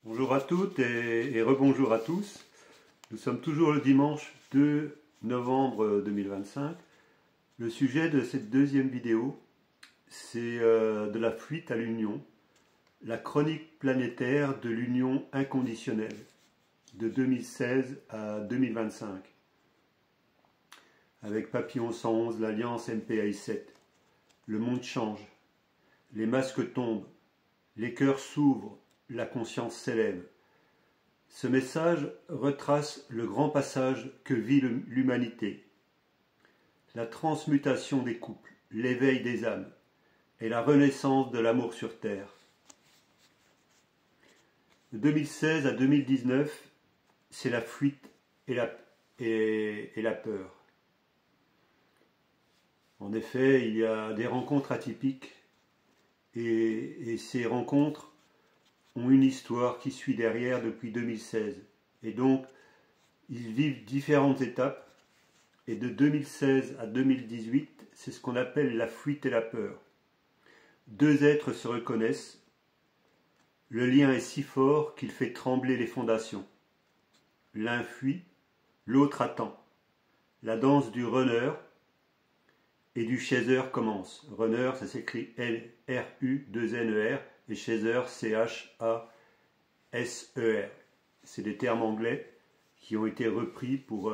Bonjour à toutes et rebonjour à tous. Nous sommes toujours le dimanche 2 novembre 2025. Le sujet de cette deuxième vidéo, c'est de la fuite à l'union, la chronique planétaire de l'union inconditionnelle de 2016 à 2025. Avec Papillon 111, l'Alliance MPI7. Le monde change, les masques tombent, les cœurs s'ouvrent, la conscience s'élève. Ce message retrace le grand passage que vit l'humanité. La transmutation des couples, l'éveil des âmes et la renaissance de l'amour sur Terre. De 2016 à 2019, c'est la fuite et la peur. En effet, il y a des rencontres atypiques et ces rencontres ont une histoire qui suit derrière depuis 2016. Et donc, ils vivent différentes étapes. Et de 2016 à 2018, c'est ce qu'on appelle la fuite et la peur. Deux êtres se reconnaissent. Le lien est si fort qu'il fait trembler les fondations. L'un fuit, l'autre attend. La danse du runner et du chaser commence. Runner, ça s'écrit L-R-U-2-N-E-R et chaser, C-H-A-S-E-R. C'est des termes anglais qui ont été repris pour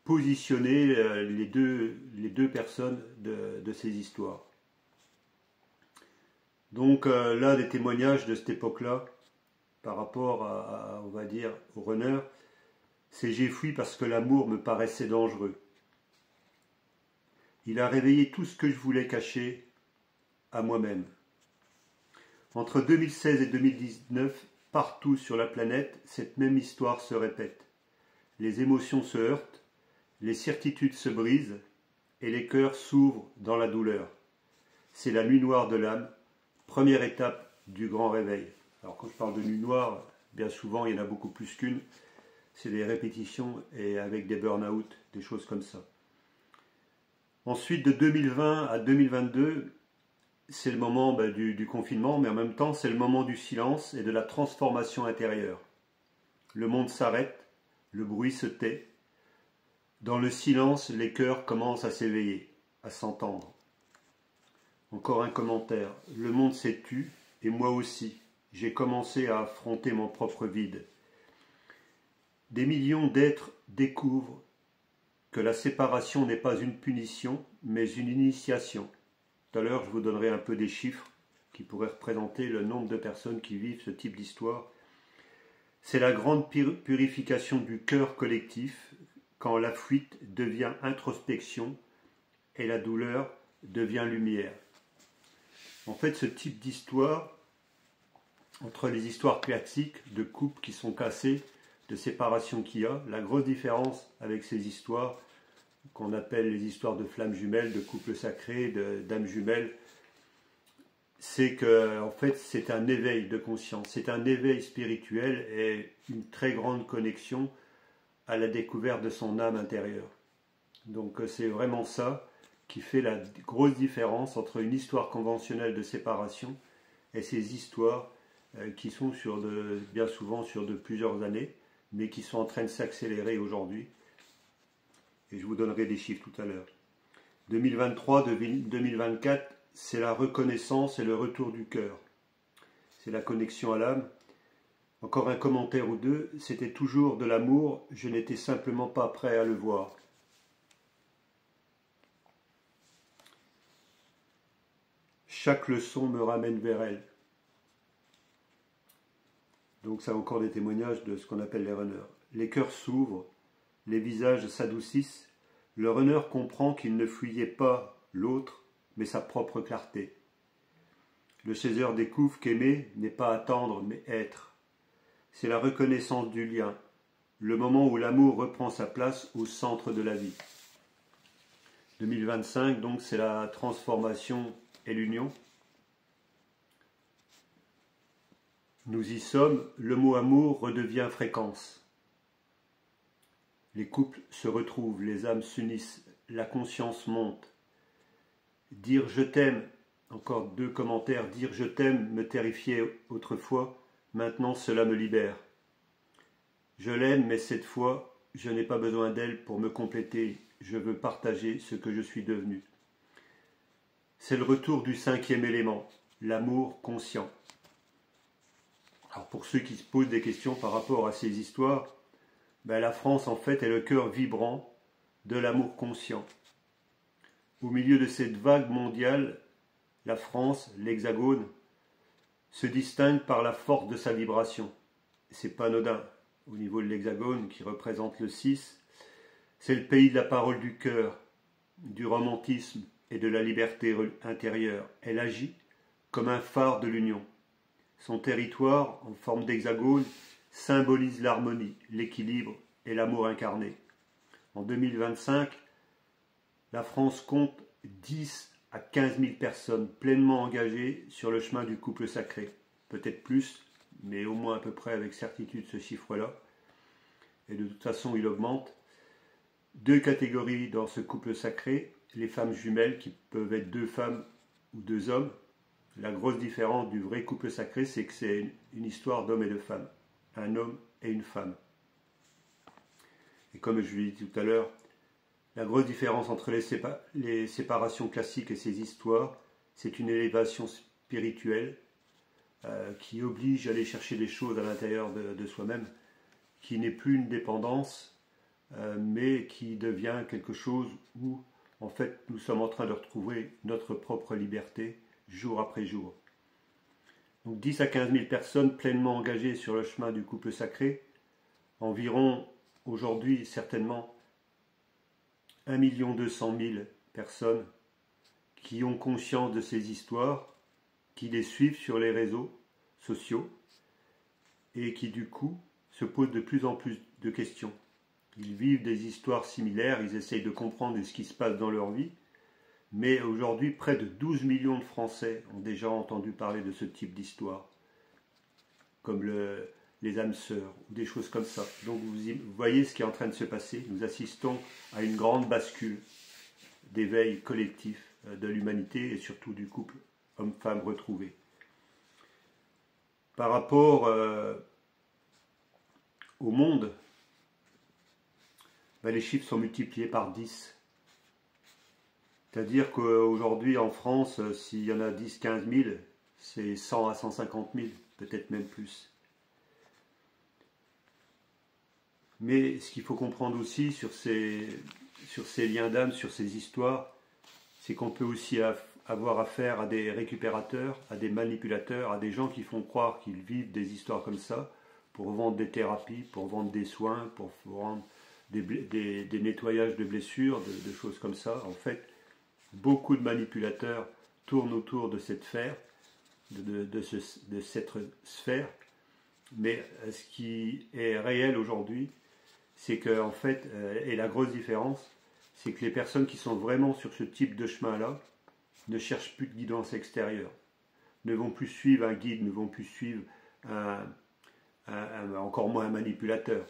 positionner les deux personnes de ces histoires. Donc là, des témoignages de cette époque-là, par rapport on va dire, au runner, c'est « j'ai fui parce que l'amour me paraissait dangereux. Il a réveillé tout ce que je voulais cacher à moi-même. » Entre 2016 et 2019, partout sur la planète, cette même histoire se répète. Les émotions se heurtent, les certitudes se brisent et les cœurs s'ouvrent dans la douleur. C'est la nuit noire de l'âme, première étape du grand réveil. Alors quand je parle de nuit noire, bien souvent il y en a beaucoup plus qu'une. C'est des répétitions et avec des burn-out, des choses comme ça. Ensuite, de 2020 à 2022, c'est le moment du confinement, mais en même temps, c'est le moment du silence et de la transformation intérieure. Le monde s'arrête, le bruit se tait. Dans le silence, les cœurs commencent à s'éveiller, à s'entendre. Encore un commentaire. Le monde s'est tu, et moi aussi. J'ai commencé à affronter mon propre vide. Des millions d'êtres découvrent que la séparation n'est pas une punition, mais une initiation. Tout à l'heure, je vous donnerai un peu des chiffres qui pourraient représenter le nombre de personnes qui vivent ce type d'histoire. C'est la grande purification du cœur collectif quand la fuite devient introspection et la douleur devient lumière. En fait, ce type d'histoire, entre les histoires classiques de couples qui sont cassés, de séparation qu'il y a, la grosse différence avec ces histoires qu'on appelle les histoires de flammes jumelles, de couples sacrés, d'âmes jumelles, c'est que en fait c'est un éveil de conscience, c'est un éveil spirituel et une très grande connexion à la découverte de son âme intérieure. Donc c'est vraiment ça qui fait la grosse différence entre une histoire conventionnelle de séparation et ces histoires qui sont bien souvent sur de plusieurs années, mais qui sont en train de s'accélérer aujourd'hui. Et je vous donnerai des chiffres tout à l'heure. 2023-2024, c'est la reconnaissance et le retour du cœur. C'est la connexion à l'âme. Encore un commentaire ou deux, c'était toujours de l'amour, je n'étais simplement pas prêt à le voir. Chaque leçon me ramène vers elle. Donc ça a encore des témoignages de ce qu'on appelle les runners. Les cœurs s'ouvrent, les visages s'adoucissent. Le runner comprend qu'il ne fuyait pas l'autre, mais sa propre clarté. Le chaser découvre qu'aimer n'est pas attendre, mais être. C'est la reconnaissance du lien, le moment où l'amour reprend sa place au centre de la vie. 2025, donc, c'est la transformation et l'union. Nous y sommes, le mot amour redevient fréquence. Les couples se retrouvent, les âmes s'unissent, la conscience monte. Dire je t'aime, encore deux commentaires, dire je t'aime me terrifiait autrefois, Maintenant cela me libère. Je l'aime, mais cette fois, je n'ai pas besoin d'elle pour me compléter. Je veux partager ce que je suis devenu. C'est le retour du cinquième élément, l'amour conscient. Alors pour ceux qui se posent des questions par rapport à ces histoires, la France en fait est le cœur vibrant de l'amour conscient. Au milieu de cette vague mondiale, la France, l'Hexagone, se distingue par la force de sa vibration. C'est pas anodin. Au niveau de l'Hexagone, qui représente le 6, c'est le pays de la parole du cœur, du romantisme et de la liberté intérieure. Elle agit comme un phare de l'union. Son territoire, en forme d'hexagone, symbolise l'harmonie, l'équilibre et l'amour incarné. En 2025, la France compte 10 à 15 000 personnes pleinement engagées sur le chemin du couple sacré. Peut-être plus, mais au moins à peu près avec certitude ce chiffre-là. Et de toute façon, il augmente. 2 catégories dans ce couple sacré, les femmes jumelles qui peuvent être 2 femmes ou 2 hommes. La grosse différence du vrai couple sacré, c'est que c'est une histoire d'hommes et de femmes. Un homme et une femme. Et comme je l'ai dit tout à l'heure, la grosse différence entre les séparations classiques et ces histoires, c'est une élévation spirituelle qui oblige à aller chercher des choses à l'intérieur de soi-même, qui n'est plus une dépendance, mais qui devient quelque chose où, en fait, nous sommes en train de retrouver notre propre liberté jour après jour. Donc 10 à 15 000 personnes pleinement engagées sur le chemin du couple sacré, environ aujourd'hui certainement 1 200 000 personnes qui ont conscience de ces histoires, qui les suivent sur les réseaux sociaux et qui du coup se posent de plus en plus de questions. Ils vivent des histoires similaires, ils essayent de comprendre ce qui se passe dans leur vie, mais aujourd'hui près de 12 millions de Français ont déjà entendu parler de ce type d'histoire, comme les âmes sœurs ou des choses comme ça. Donc vous voyez ce qui est en train de se passer. Nous assistons à une grande bascule d'éveil collectif de l'humanité et surtout du couple homme-femme retrouvé. Par rapport au monde, les chiffres sont multipliés par 10. C'est-à-dire qu'aujourd'hui en France, s'il y en a 10-15 000, c'est 100 à 150 000, peut-être même plus. Mais ce qu'il faut comprendre aussi sur ces liens d'âme, sur ces histoires, c'est qu'on peut aussi avoir affaire à des récupérateurs, à des manipulateurs, à des gens qui font croire qu'ils vivent des histoires comme ça pour vendre des thérapies, pour vendre des soins, pour vendre des nettoyages de blessures, de choses comme ça. En fait, beaucoup de manipulateurs tournent autour de cette sphère, de cette sphère. Mais ce qui est réel aujourd'hui, c'est que, en fait, et la grosse différence, c'est que les personnes qui sont vraiment sur ce type de chemin-là ne cherchent plus de guidance extérieure, ne vont plus suivre un guide, ne vont plus suivre encore moins un manipulateur,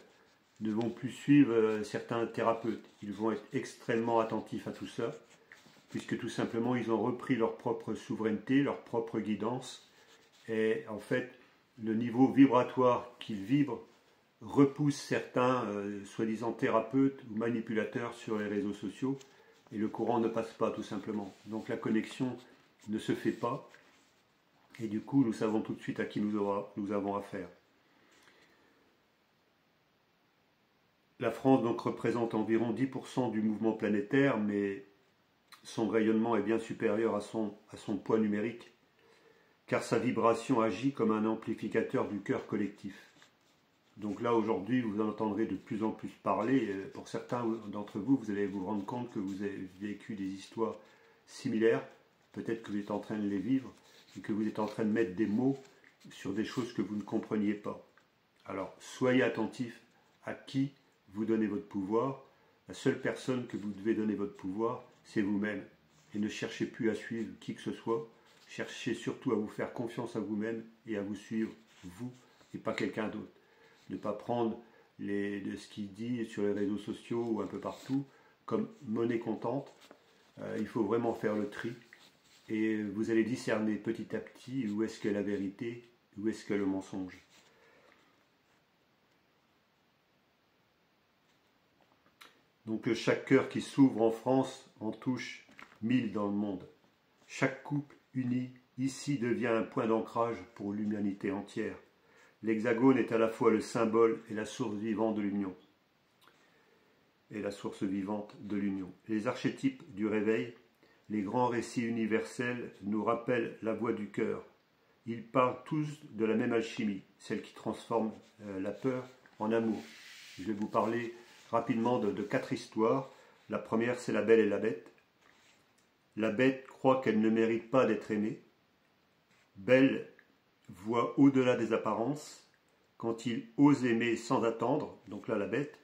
ne vont plus suivre certains thérapeutes. Ils vont être extrêmement attentifs à tout ça, puisque tout simplement ils ont repris leur propre souveraineté, leur propre guidance, et en fait le niveau vibratoire qu'ils vibrent repousse certains soi-disant thérapeutes ou manipulateurs sur les réseaux sociaux, et le courant ne passe pas tout simplement. Donc la connexion ne se fait pas, et du coup nous savons tout de suite à qui nous avons affaire. La France donc représente environ 10% du mouvement planétaire, mais son rayonnement est bien supérieur à son poids numérique, car sa vibration agit comme un amplificateur du cœur collectif. Donc là, aujourd'hui, vous en entendrez de plus en plus parler. Pour certains d'entre vous, vous allez vous rendre compte que vous avez vécu des histoires similaires. Peut-être que vous êtes en train de les vivre et que vous êtes en train de mettre des mots sur des choses que vous ne compreniez pas. Alors, soyez attentifs à qui vous donnez votre pouvoir. La seule personne que vous devez donner votre pouvoir, c'est vous-même. Et ne cherchez plus à suivre qui que ce soit. Cherchez surtout à vous faire confiance à vous-même et à vous suivre, vous, et pas quelqu'un d'autre. Ne pas prendre de ce qu'il dit sur les réseaux sociaux ou un peu partout comme monnaie comptante. Il faut vraiment faire le tri et vous allez discerner petit à petit où est-ce qu'est la vérité, où est-ce qu'est le mensonge. Donc chaque cœur qui s'ouvre en France en touche 1000 dans le monde. Chaque couple uni ici devient un point d'ancrage pour l'humanité entière. L'hexagone est à la fois le symbole et la source vivante de l'union. Les archétypes du réveil, les grands récits universels nous rappellent la voix du cœur. Ils parlent tous de la même alchimie, celle qui transforme la peur en amour. Je vais vous parler rapidement de 4 histoires. La première, c'est La Belle et la Bête. La bête croit qu'elle ne mérite pas d'être aimée. Belle voit au-delà des apparences. Quand il ose aimer sans attendre, donc là la bête,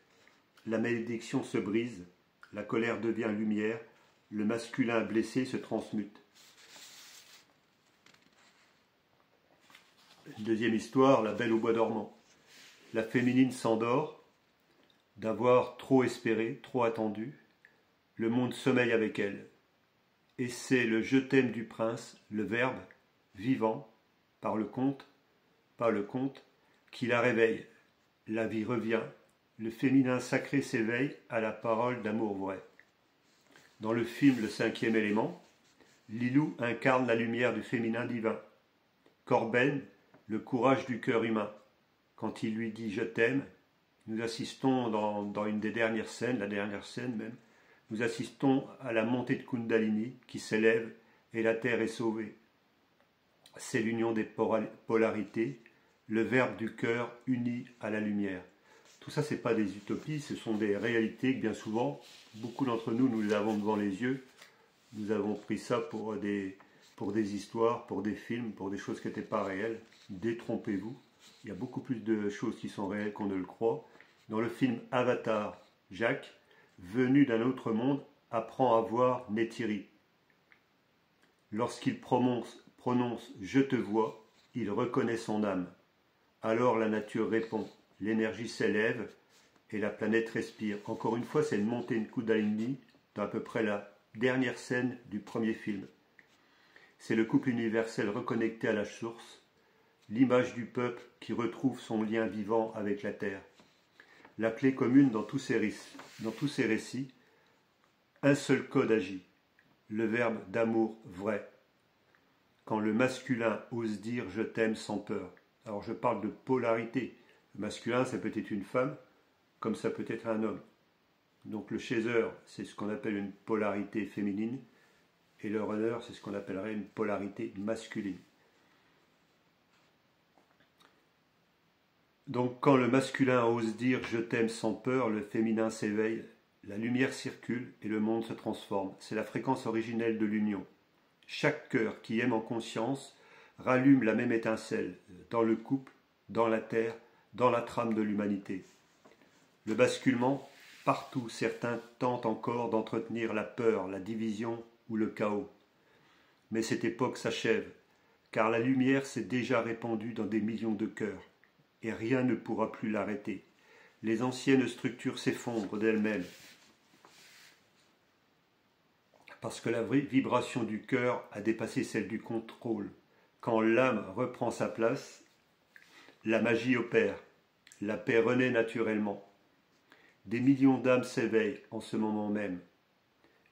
la malédiction se brise, la colère devient lumière, le masculin blessé se transmute. Deuxième histoire, La Belle au bois dormant. La féminine s'endort d'avoir trop espéré, trop attendu. Le monde sommeille avec elle. Et c'est le je t'aime du prince, le verbe vivant, par le conte, qui la réveille. La vie revient, le féminin sacré s'éveille à la parole d'amour vrai. Dans le film Le cinquième élément, Lilou incarne la lumière du féminin divin. Corben, le courage du cœur humain. Quand il lui dit « je t'aime », nous assistons dans une des dernières scènes, la dernière scène même, nous assistons à la montée de Kundalini qui s'élève et la terre est sauvée. C'est l'union des polarités, le verbe du cœur uni à la lumière. Tout ça, ce n'est pas des utopies, ce sont des réalités que bien souvent, beaucoup d'entre nous, nous les avons devant les yeux. Nous avons pris ça pour des histoires, pour des films, pour des choses qui n'étaient pas réelles. Détrompez-vous. Il y a beaucoup plus de choses qui sont réelles qu'on ne le croit. Dans le film Avatar, Jacques, venu d'un autre monde, apprend à voir Neytiri. Lorsqu'il prononce « je te vois », il reconnaît son âme. Alors la nature répond, l'énergie s'élève et la planète respire. Encore une fois, c'est une montée de Kundalini dans à peu près la dernière scène du premier film. C'est le couple universel reconnecté à la source, l'image du peuple qui retrouve son lien vivant avec la terre. La clé commune dans tous ces récits, un seul code agit, le verbe d'amour vrai. Quand le masculin ose dire « je t'aime » sans peur. Alors je parle de polarité. Le masculin, ça peut être une femme, comme ça peut être un homme. Donc le chaser, c'est ce qu'on appelle une polarité féminine, et le runner, c'est ce qu'on appellerait une polarité masculine. Donc quand le masculin ose dire « je t'aime » sans peur, le féminin s'éveille, la lumière circule et le monde se transforme. C'est la fréquence originelle de l'union. Chaque cœur qui aime en conscience rallume la même étincelle dans le couple, dans la terre, dans la trame de l'humanité. Le basculement, partout certains tentent encore d'entretenir la peur, la division ou le chaos. Mais cette époque s'achève, car la lumière s'est déjà répandue dans des millions de cœurs, et rien ne pourra plus l'arrêter. Les anciennes structures s'effondrent d'elles-mêmes, parce que la vibration du cœur a dépassé celle du contrôle. Quand l'âme reprend sa place, la magie opère, la paix renaît naturellement. Des millions d'âmes s'éveillent en ce moment même,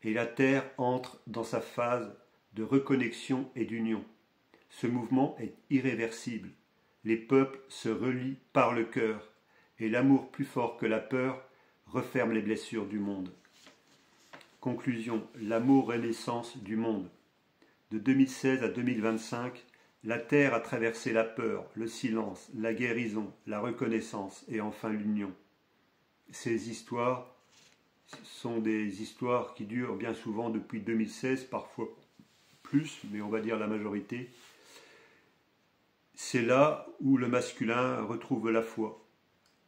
et la Terre entre dans sa phase de reconnexion et d'union. Ce mouvement est irréversible. Les peuples se relient par le cœur, et l'amour plus fort que la peur referme les blessures du monde. Conclusion, l'amour renaissance du monde. De 2016 à 2025, la Terre a traversé la peur, le silence, la guérison, la reconnaissance et enfin l'union. Ces histoires sont des histoires qui durent bien souvent depuis 2016, parfois plus, mais on va dire la majorité. C'est là où le masculin retrouve la foi,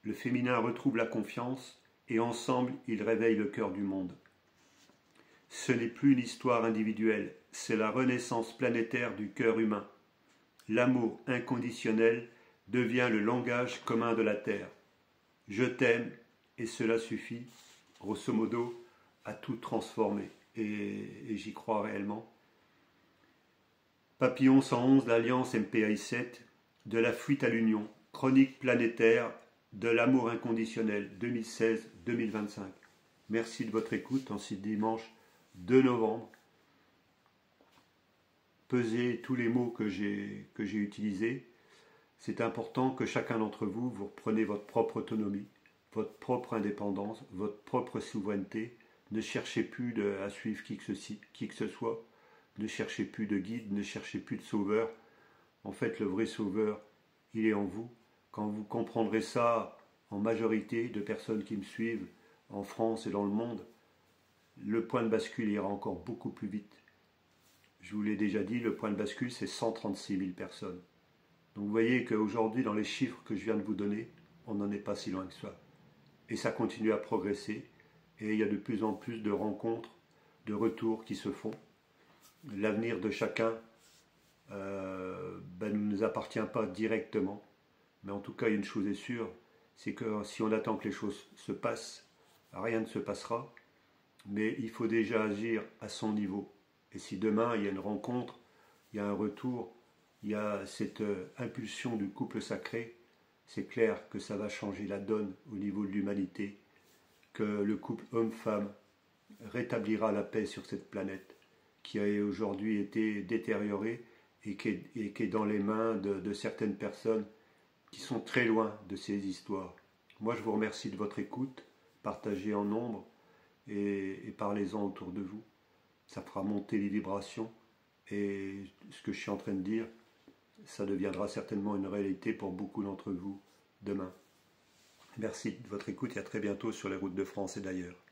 le féminin retrouve la confiance et ensemble ils réveillent le cœur du monde. Ce n'est plus une histoire individuelle, c'est la renaissance planétaire du cœur humain. L'amour inconditionnel devient le langage commun de la Terre. Je t'aime et cela suffit, grosso modo, à tout transformer. Et j'y crois réellement. Papillon 111, l'Alliance MPI 7, de la fuite à l'union, chronique planétaire de l'amour inconditionnel 2016-2025. Merci de votre écoute en ce dimanche 2 novembre. Pesez tous les mots que j'ai utilisés. C'est important que chacun d'entre vous, vous repreniez votre propre autonomie, votre propre indépendance, votre propre souveraineté. Ne cherchez plus à suivre qui que ce soit. Ne cherchez plus de guide, ne cherchez plus de sauveur. En fait, le vrai sauveur, il est en vous. Quand vous comprendrez ça en majorité de personnes qui me suivent en France et dans le monde, le point de bascule ira encore beaucoup plus vite. Je vous l'ai déjà dit, le point de bascule, c'est 136 000 personnes. Donc vous voyez qu'aujourd'hui, dans les chiffres que je viens de vous donner, on n'en est pas si loin que ça. Et ça continue à progresser. Et il y a de plus en plus de rencontres, de retours qui se font. L'avenir de chacun ne nous appartient pas directement. Mais en tout cas, une chose est sûre, c'est que si on attend que les choses se passent, rien ne se passera. Mais il faut déjà agir à son niveau. Et si demain, il y a une rencontre, il y a un retour, il y a cette impulsion du couple sacré, c'est clair que ça va changer la donne au niveau de l'humanité, que le couple homme-femme rétablira la paix sur cette planète qui a aujourd'hui été détériorée et qui est dans les mains de certaines personnes qui sont très loin de ces histoires. Moi, je vous remercie de votre écoute, partagez en nombre et parlez-en autour de vous. Ça fera monter les vibrations et ce que je suis en train de dire, ça deviendra certainement une réalité pour beaucoup d'entre vous demain. Merci de votre écoute et à très bientôt sur les routes de France et d'ailleurs.